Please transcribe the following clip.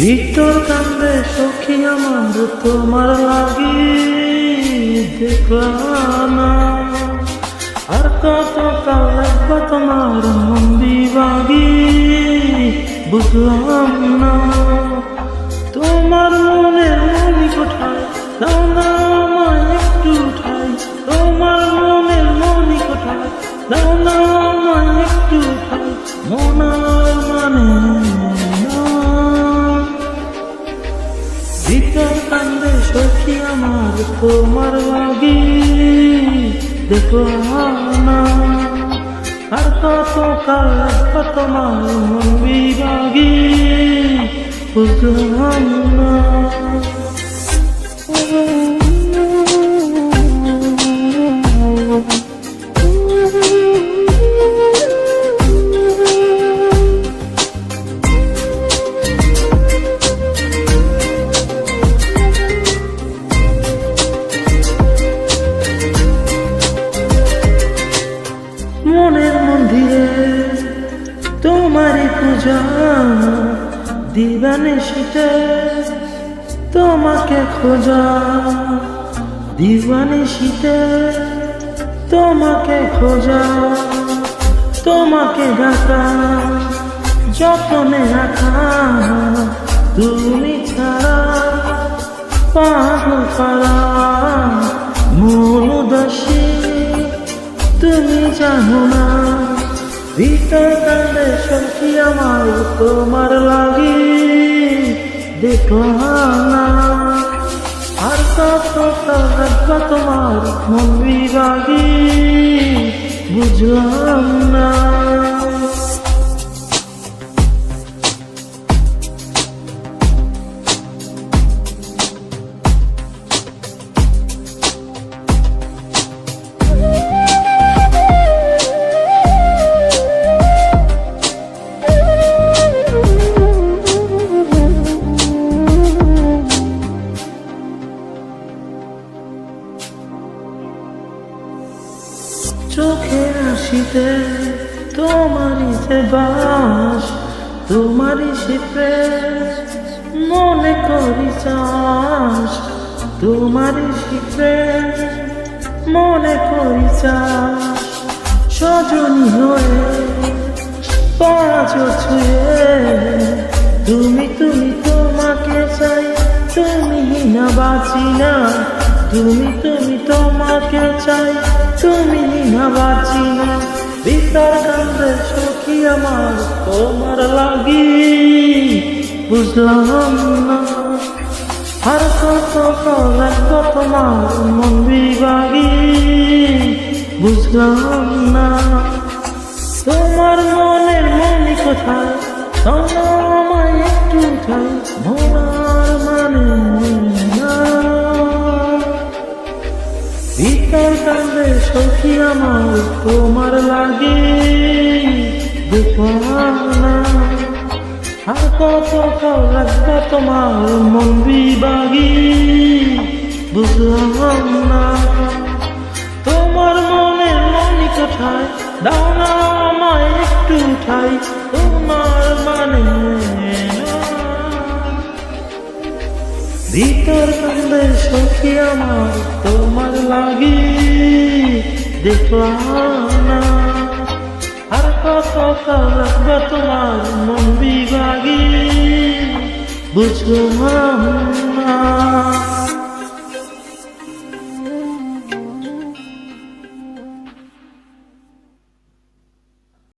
ভিতর কান্দে সখী আমার তোমার লাগি দেখলাম না। আর কত কাল লাগবে তোমার মন বিভাগী বুঝলাম না। তোমার মনের মনি কোঠায় দাও না আমায় একটু ঠাই। তোমার মনের মনি কোঠায় দাও না আমায় একটু ঠাই। মন আর মানে ভিতর কান্দে সখী আমার তোমার লাগি দেখলাম না। আর কত কাল লাগবে তোমার মন বিভাগী বুঝলাম না। মনের মন্দিরে তোমারই পূজা দিবানিশিতে তোমাকে খোঁজা। দিবানিশিতে তোমাকে খোঁজা। তোমাকে ডাকা যতনে রাখা তুমি ছাড়া পাগল পারা মন উদাসী তুমি জানো না। ভিতর কান্দে সখী আমার তোমার লাগি দেখলাম না। আর কত লাগবে তোমার মন বিভাগী বুঝলাম না। চোখে আসিতে তোমারই সে বাস। তোমারই সে প্রেম মনে করি চাস। তোমারই সে প্রেম মনে করি চাস। সজনী হয়ে পাঁচ ছুঁয়ে তুমি তুমি তোমাকে চাই। তুমি না বাঁচি না তুমি তুমি তোমাকে চাই। তুমি না বাঁচি না। ভিতর কান্দে সখী আমার তোমার লাগি বুঝলাম না। আর কত লাগবে তোমার মন বিভাগী বুঝলাম না। তোমার মনের মনি কোথায় দাও না আমায় একটু ঠাই। মন আর মানে না। ভিতর কান্দে সখী আমার তোমার লাগি দেখলাম না। আর কত লাগবে তোমার মন বিভাগী বুঝলাম না। তোমার মনের মনি কোঠায় দাও না আমায় একটু ঠাই। তোমার মানে না। ভিতর কান্দে সখী আমার তোমার লাগি দেখলাম না। আর কত লাগবে তোমার মন বিভাগী বুঝলাম না।